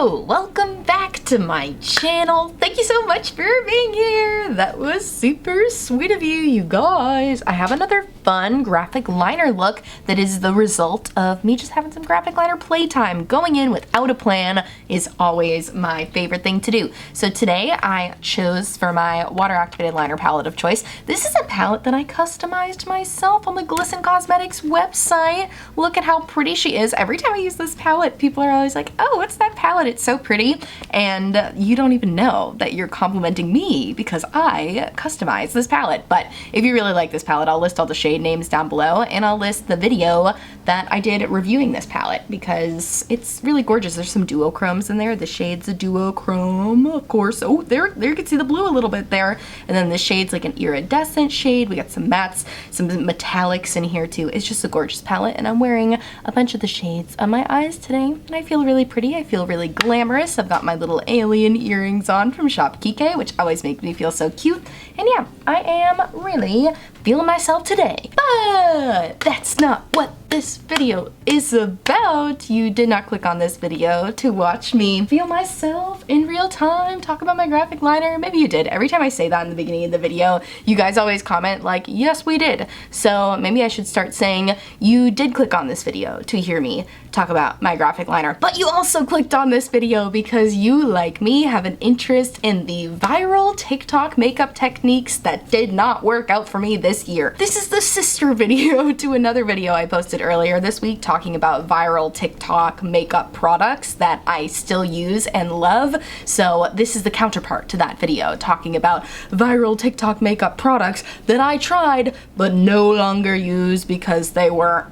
Hello, welcome back to my channel. Thank you so much for being here. That was super sweet of you, you guys. I have another fun graphic liner look that is the result of me just having some graphic liner playtime. Going in without a plan is always my favorite thing to do. So today I chose for my water activated liner palette of choice. This is a palette that I customized myself on the Glisten Cosmetics website. Look at how pretty she is. Every time I use this palette, people are always like, oh, what's that palette? It's so pretty. And you don't even know that you're complimenting me because I customized this palette. But if you really like this palette, I'll list all the shade names down below, and I'll list the video that I did reviewing this palette because it's really gorgeous. There's some duochromes in there. The shade's a duochrome, of course. Oh, there you can see the blue a little bit there. And then the shade's like an iridescent shade. We got some mattes, some metallics in here too. It's just a gorgeous palette, and I'm wearing a bunch of the shades on my eyes today, and I feel really pretty. I feel really glamorous. I've got my little alien earrings on from Shop Kike, which always make me feel so cute. And yeah, I am really feeling myself today. But that's not what this video is about. You did not click on this video to watch me feel myself in real time, talk about my graphic liner. Maybe you did. Every time I say that in the beginning of the video, you guys always comment like, yes, we did. So maybe I should start saying you did click on this video to hear me talk about my graphic liner, but you also clicked on this video because you, like me, have an interest in the viral TikTok makeup techniques that did not work out for me this year. This is the sister video to another video I posted earlier this week talking about viral TikTok makeup products that I still use and love. So this is the counterpart to that video talking about viral TikTok makeup products that I tried but no longer use because they were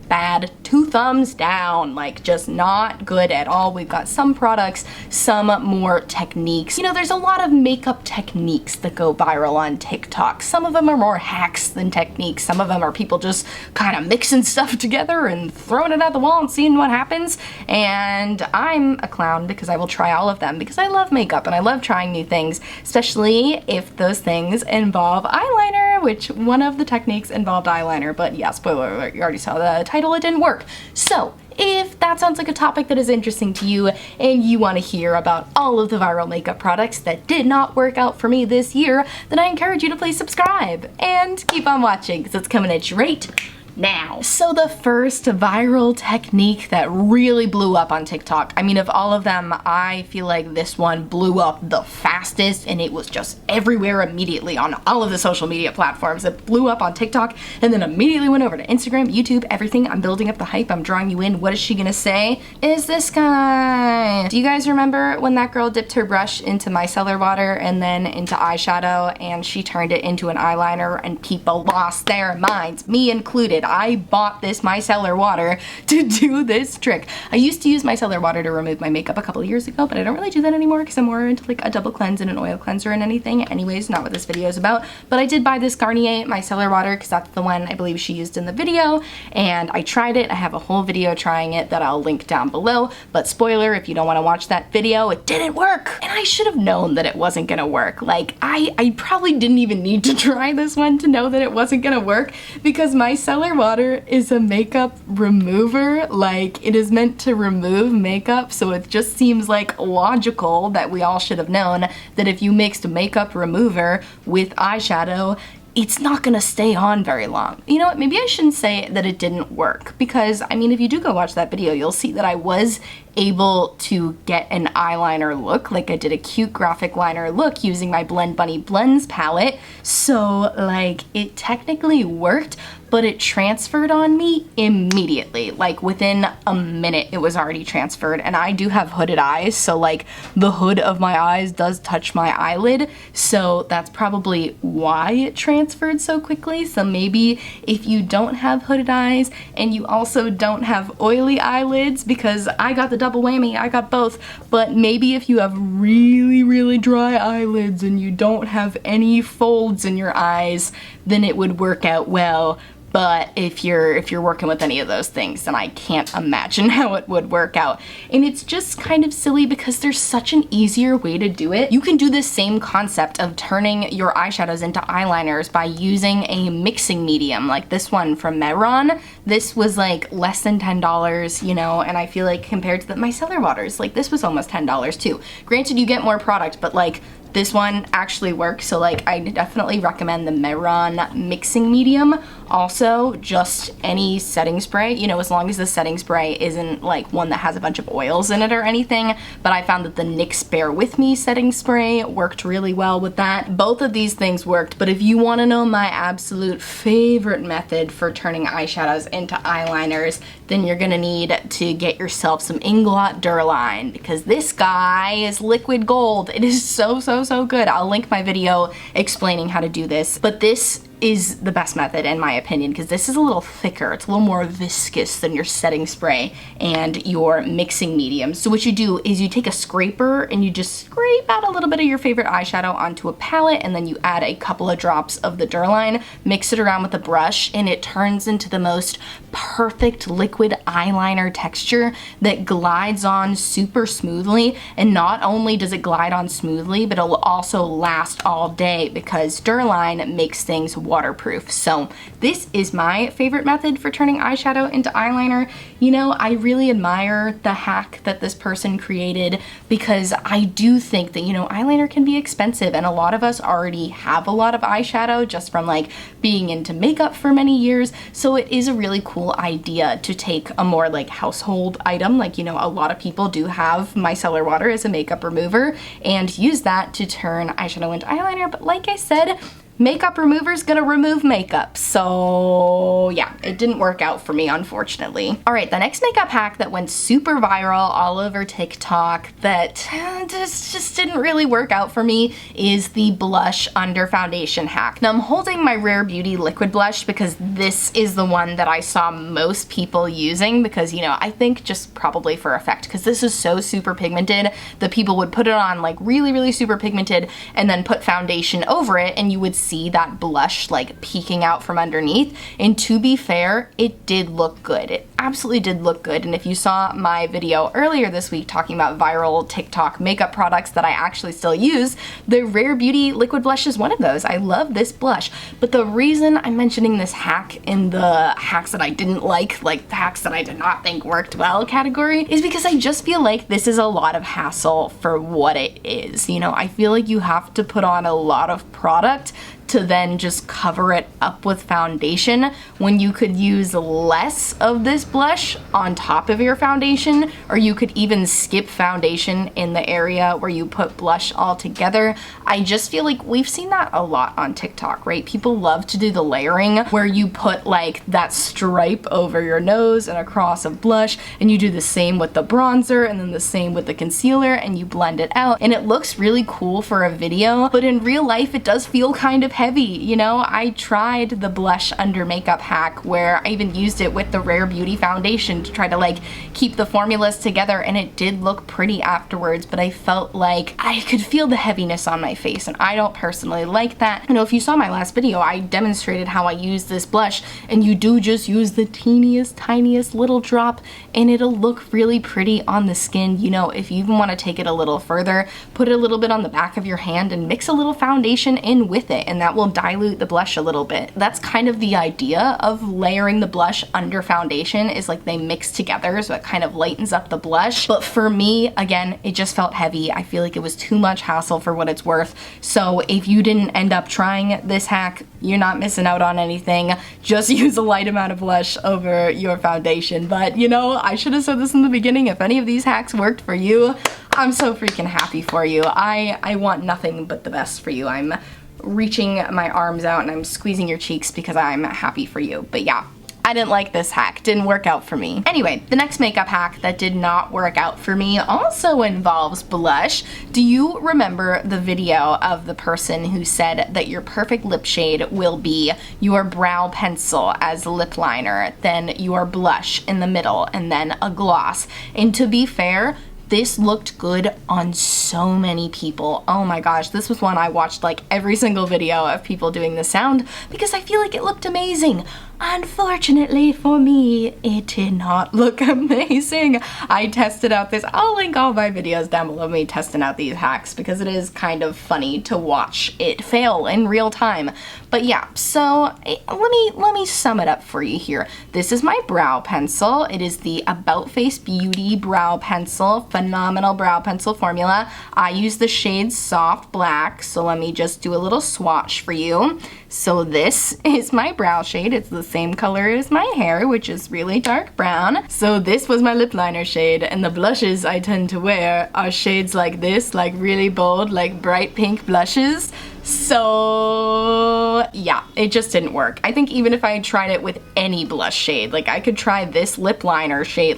bad. 2 thumbs down, like just not good at all. We've got some products, some more techniques. You know, there's a lot of makeup techniques that go viral on TikTok. Some of them are more hacks than techniques. Some of them are people just kind of mixing stuff together and throwing it at the wall and seeing what happens. And I'm a clown because I will try all of them because I love makeup and I love trying new things, especially if those things involve eyeliner, which one of the techniques involved eyeliner. But yeah, spoiler alert, you already saw the title, it didn't work. So if that sounds like a topic that is interesting to you and you want to hear about all of the viral makeup products that did not work out for me this year, then I encourage you to please subscribe and keep on watching because it's coming at you right now. So the first viral technique that really blew up on TikTok, I mean, of all of them, I feel like this one blew up the fastest, and it was just everywhere immediately on all of the social media platforms. It blew up on TikTok and then immediately went over to Instagram, YouTube, everything. I'm building up the hype. I'm drawing you in. What is she gonna say? Is this guy. Do you guys remember when that girl dipped her brush into micellar water and then into eyeshadow and she turned it into an eyeliner and people lost their minds, me included? I bought this micellar water to do this trick. I used to use micellar water to remove my makeup a couple of years ago, but I don't really do that anymore because I'm more into like a double cleanse and an oil cleanser and anything. Anyways, not what this video is about, but I did buy this Garnier micellar water because that's the one I believe she used in the video, and I tried it. I have a whole video trying it that I'll link down below, but spoiler, if you don't want to watch that video, it didn't work. And I should have known that it wasn't gonna work. Like, I probably didn't even need to try this one to know that it wasn't gonna work because micellar water is a makeup remover. Like, it is meant to remove makeup, so it just seems like logical that we all should have known that if you mixed makeup remover with eyeshadow, it's not gonna stay on very long. You know what, maybe I shouldn't say that it didn't work, because I mean, if you do go watch that video, you'll see that I was able to get an eyeliner look. Like, I did a cute graphic liner look using my Blend Bunny Blends palette. So like, it technically worked, but it transferred on me immediately. Like, within a minute it was already transferred, and I do have hooded eyes, so like the hood of my eyes does touch my eyelid, so that's probably why it transferred so quickly. So maybe if you don't have hooded eyes and you also don't have oily eyelids, because I got the double whammy, I got both, but maybe if you have really dry eyelids and you don't have any folds in your eyes, then it would work out well. But if you're working with any of those things, then I can't imagine how it would work out. And it's just kind of silly because there's such an easier way to do it. You can do this same concept of turning your eyeshadows into eyeliners by using a mixing medium like this one from Mehron. This was like less than $10, you know, and I feel like compared to the Micellar waters, like this was almost $10 too. Granted, you get more product, but like this one actually works, so like I definitely recommend the Meron mixing medium. Also, just any setting spray, you know, as long as the setting spray isn't like one that has a bunch of oils in it or anything. But I found that the NYX Bear With Me setting spray worked really well with that. Both of these things worked, but if you want to know my absolute favorite method for turning eyeshadows into eyeliners, then you're gonna need to get yourself some Inglot Duraline, because this guy is liquid gold. It is so good. I'll link my video explaining how to do this, but this is the best method in my opinion, because this is a little thicker. It's a little more viscous than your setting spray and your mixing medium. So what you do is you take a scraper and you just scrape out a little bit of your favorite eyeshadow onto a palette, and then you add a couple of drops of the Duraline, mix it around with a brush, and it turns into the most perfect liquid eyeliner texture that glides on super smoothly. And not only does it glide on smoothly, but it'll also last all day because Duraline makes things waterproof. So this is my favorite method for turning eyeshadow into eyeliner. You know, I really admire the hack that this person created, because I do think that, you know, eyeliner can be expensive, and a lot of us already have a lot of eyeshadow just from like being into makeup for many years. So it is a really cool idea to take a more like household item, like, you know, a lot of people do have micellar water as a makeup remover, and use that to turn eyeshadow into eyeliner. But like I said, makeup remover is gonna remove makeup. So yeah, it didn't work out for me, unfortunately. All right, the next makeup hack that went super viral all over TikTok that just didn't really work out for me is the blush under foundation hack. Now I'm holding my Rare Beauty liquid blush because this is the one that I saw most people using, because, you know, I think just probably for effect, because this is so super pigmented that people would put it on like really super pigmented and then put foundation over it, and you would see that blush like peeking out from underneath. And to be fair, it did look good. It absolutely did look good. And if you saw my video earlier this week talking about viral TikTok makeup products that I actually still use, the Rare Beauty liquid blush is one of those. I love this blush. But the reason I'm mentioning this hack in the hacks that I didn't like the hacks that I did not think worked well category, is because I just feel like this is a lot of hassle for what it is. You know, I feel like you have to put on a lot of product to then just cover it up with foundation, when you could use less of this blush on top of your foundation, or you could even skip foundation in the area where you put blush altogether. I just feel like we've seen that a lot on TikTok, right? People love to do the layering where you put like that stripe over your nose and across of blush, and you do the same with the bronzer and then the same with the concealer, and you blend it out, and it looks really cool for a video, but in real life it does feel kind of heavy. You know, I tried the blush under makeup hack where I even used it with the Rare Beauty foundation to try to like keep the formulas together, and it did look pretty afterwards, but I felt like I could feel the heaviness on my face, and I don't personally like that. You know, if you saw my last video, I demonstrated how I use this blush, and you do just use the teeniest, tiniest little drop, and it'll look really pretty on the skin. You know, if you even want to take it a little further, put it a little bit on the back of your hand and mix a little foundation in with it, and that will dilute the blush a little bit. That's kind of the idea of layering the blush under foundation, is like they mix together, so it kind of lightens up the blush. But for me, again, it just felt heavy. I feel like it was too much hassle for what it's worth. So if you didn't end up trying this hack, you're not missing out on anything. Just use a light amount of blush over your foundation. But you know, I should have said this in the beginning. If any of these hacks worked for you, I'm so freaking happy for you. I want nothing but the best for you. I'm reaching my arms out and I'm squeezing your cheeks because I'm happy for you. But yeah, I didn't like this hack. Didn't work out for me. Anyway, the next makeup hack that did not work out for me also involves blush. Do you remember the video of the person who said that your perfect lip shade will be your brow pencil as lip liner, then your blush in the middle, and then a gloss? And to be fair, this looked good on so many people. Oh my gosh, this was one I watched like every single video of people doing the sound because I feel like it looked amazing. Unfortunately for me, it did not look amazing. I tested out this, I'll link all my videos down below me testing out these hacks because it is kind of funny to watch it fail in real time. But yeah, so let me sum it up for you here. This is my brow pencil. It is the About Face Beauty brow pencil, phenomenal brow pencil formula. I use the shade Soft Black, so let me just do a little swatch for you. So this is my brow shade. It's the same color as my hair, which is really dark brown. So this was my lip liner shade, and the blushes I tend to wear are shades like this, like really bold, like bright pink blushes. So yeah, it just didn't work. I think even if I had tried it with any blush shade, like I could try this lip liner shade,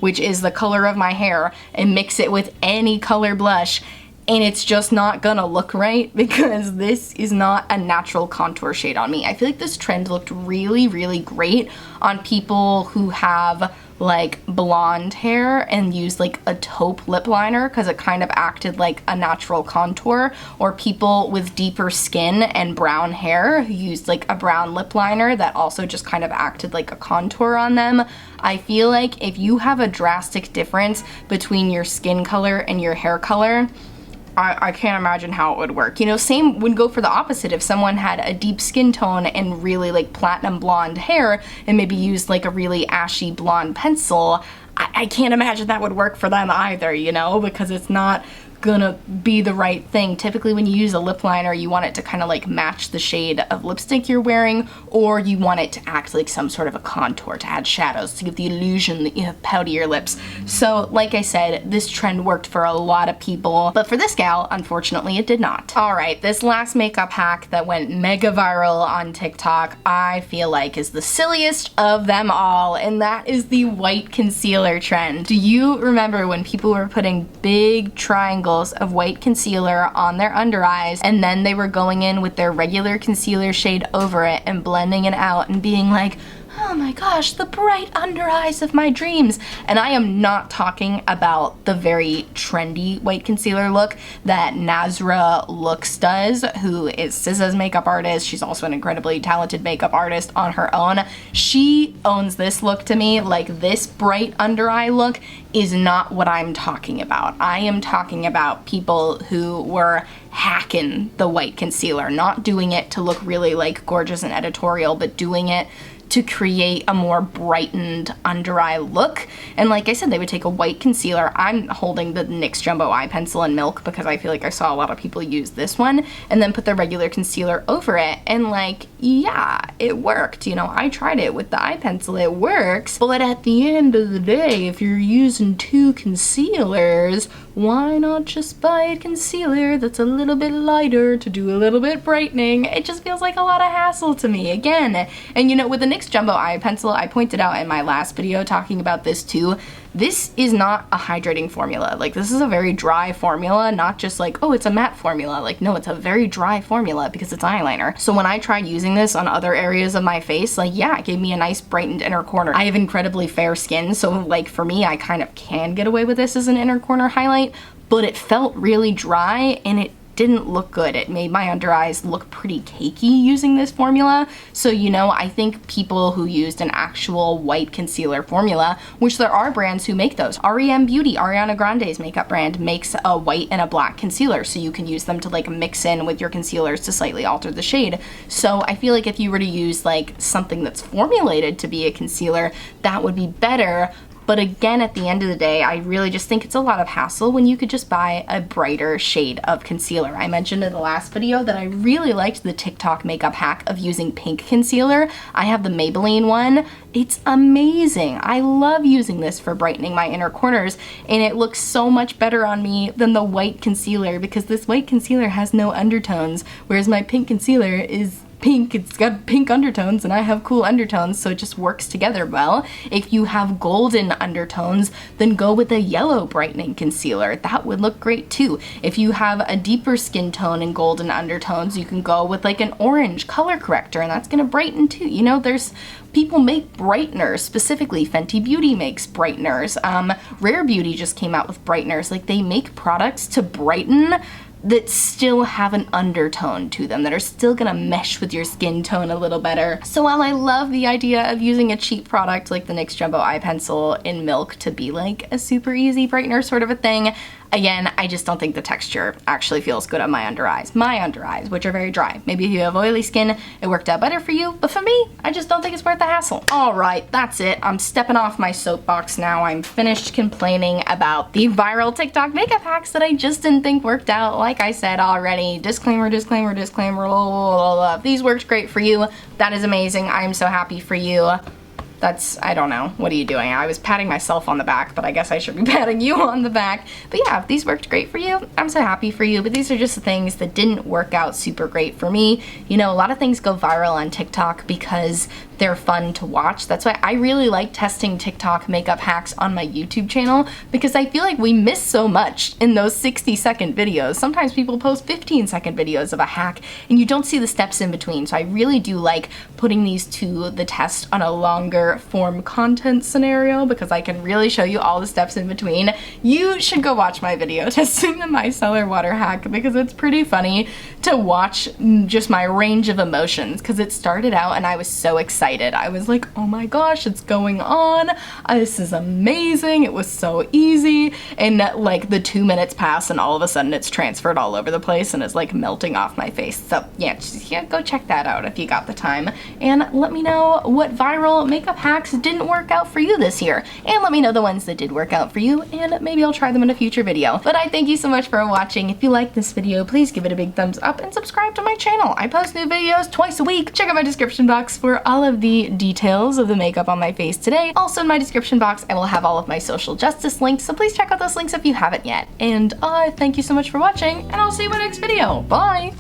which is the color of my hair, and mix it with any color blush, and it's just not gonna look right because this is not a natural contour shade on me. I feel like this trend looked really, really great on people who have like blonde hair and use like a taupe lip liner because it kind of acted like a natural contour, or people with deeper skin and brown hair who used like a brown lip liner that also just kind of acted like a contour on them. I feel like if you have a drastic difference between your skin color and your hair color, I can't imagine how it would work. You know, same would go for the opposite. If someone had a deep skin tone and really like platinum blonde hair and maybe used like a really ashy blonde pencil, I can't imagine that would work for them either, you know, because it's not gonna be the right thing. Typically when you use a lip liner, you want it to kind of like match the shade of lipstick you're wearing, or you want it to act like some sort of a contour to add shadows to give the illusion that you have poutier lips. So like I said, this trend worked for a lot of people, but for this gal, unfortunately it did not. All right, this last makeup hack that went mega viral on TikTok, I feel like is the silliest of them all, and that is the white concealer trend. Do you remember when people were putting big triangles of white concealer on their under eyes, and then they were going in with their regular concealer shade over it and blending it out and being like, oh my gosh, the bright under eyes of my dreams? And I am not talking about the very trendy white concealer look that Nazra Looks does, who is SZA's makeup artist. She's also an incredibly talented makeup artist on her own. She owns this look to me. Like, this bright under eye look is not what I'm talking about. I am talking about people who were hacking the white concealer, not doing it to look really like gorgeous and editorial, but doing it to create a more brightened under eye look. And like I said, they would take a white concealer. I'm holding the NYX Jumbo Eye Pencil in Milk because I feel like I saw a lot of people use this one, and then put their regular concealer over it. And like, yeah, it worked. You know, I tried it with the eye pencil, it works. But at the end of the day, if you're using two concealers, why not just buy a concealer that's a little bit lighter to do a little bit brightening? It just feels like a lot of hassle to me, again. And you know, with the NYX Jumbo Eye Pencil, I pointed out in my last video talking about this too, this is not a hydrating formula. Like, this is a very dry formula, not just like, oh, it's a matte formula. Like, no, it's a very dry formula because it's eyeliner. So when I tried using this on other areas of my face, like, yeah, it gave me a nice brightened inner corner. I have incredibly fair skin, so like for me, I kind of can get away with this as an inner corner highlight, but it felt really dry and it didn't look good. It made my under eyes look pretty cakey using this formula. So, you know, I think people who used an actual white concealer formula, which there are brands who make those. REM Beauty, Ariana Grande's makeup brand, makes a white and a black concealer, so you can use them to like mix in with your concealers to slightly alter the shade. So I feel like if you were to use like something that's formulated to be a concealer, that would be better. But again, at the end of the day, I really just think it's a lot of hassle when you could just buy a brighter shade of concealer. I mentioned in the last video that I really liked the TikTok makeup hack of using pink concealer. I have the Maybelline one. It's amazing. I love using this for brightening my inner corners, and it looks so much better on me than the white concealer because this white concealer has no undertones, whereas my pink concealer is pink. It's got pink undertones and I have cool undertones, so it just works together well. If you have golden undertones, then go with a yellow brightening concealer. That would look great too. If you have a deeper skin tone and golden undertones, you can go with like an orange color corrector and that's gonna brighten too. You know, there's people make brighteners, specifically Fenty Beauty makes brighteners. Rare Beauty just came out with brighteners. Like, they make products to brighten that still have an undertone to them, that are still gonna mesh with your skin tone a little better. So while I love the idea of using a cheap product like the NYX Jumbo Eye Pencil in Milk to be like a super easy brightener sort of a thing, again, I just don't think the texture actually feels good on my under eyes. My under eyes, which are very dry. Maybe if you have oily skin, it worked out better for you, but for me, I just don't think it's worth the hassle. All right, that's it. I'm stepping off my soapbox now. I'm finished complaining about the viral TikTok makeup hacks that I just didn't think worked out. Like I said already, disclaimer, disclaimer, disclaimer, blah, blah, blah, blah. These worked great for you. That is amazing. I am so happy for you. That's, I don't know, what are you doing? I was patting myself on the back, but I guess I should be patting you on the back. But yeah, if these worked great for you, I'm so happy for you, but these are just the things that didn't work out super great for me. You know, a lot of things go viral on TikTok because they're fun to watch. That's why I really like testing TikTok makeup hacks on my YouTube channel, because I feel like we miss so much in those 60-second videos. Sometimes people post 15-second videos of a hack and you don't see the steps in between. So I really do like putting these to the test on a longer form content scenario, because I can really show you all the steps in between. You should go watch my video testing the Micellar water hack, because it's pretty funny to watch just my range of emotions, because it started out and I was so excited. I was like, oh my gosh, it's going on. This is amazing. It was so easy. And like the 2 minutes pass and all of a sudden it's transferred all over the place and is like melting off my face. So yeah, go check that out if you got the time. And let me know what viral makeup hacks didn't work out for you this year. And let me know the ones that did work out for you, and maybe I'll try them in a future video. But I thank you so much for watching. If you like this video, please give it a big thumbs up and subscribe to my channel. I post new videos twice a week. Check out my description box for all of the details of the makeup on my face today. Also in my description box, I will have all of my social justice links, so please check out those links if you haven't yet. And thank you so much for watching, and I'll see you in my next video. Bye!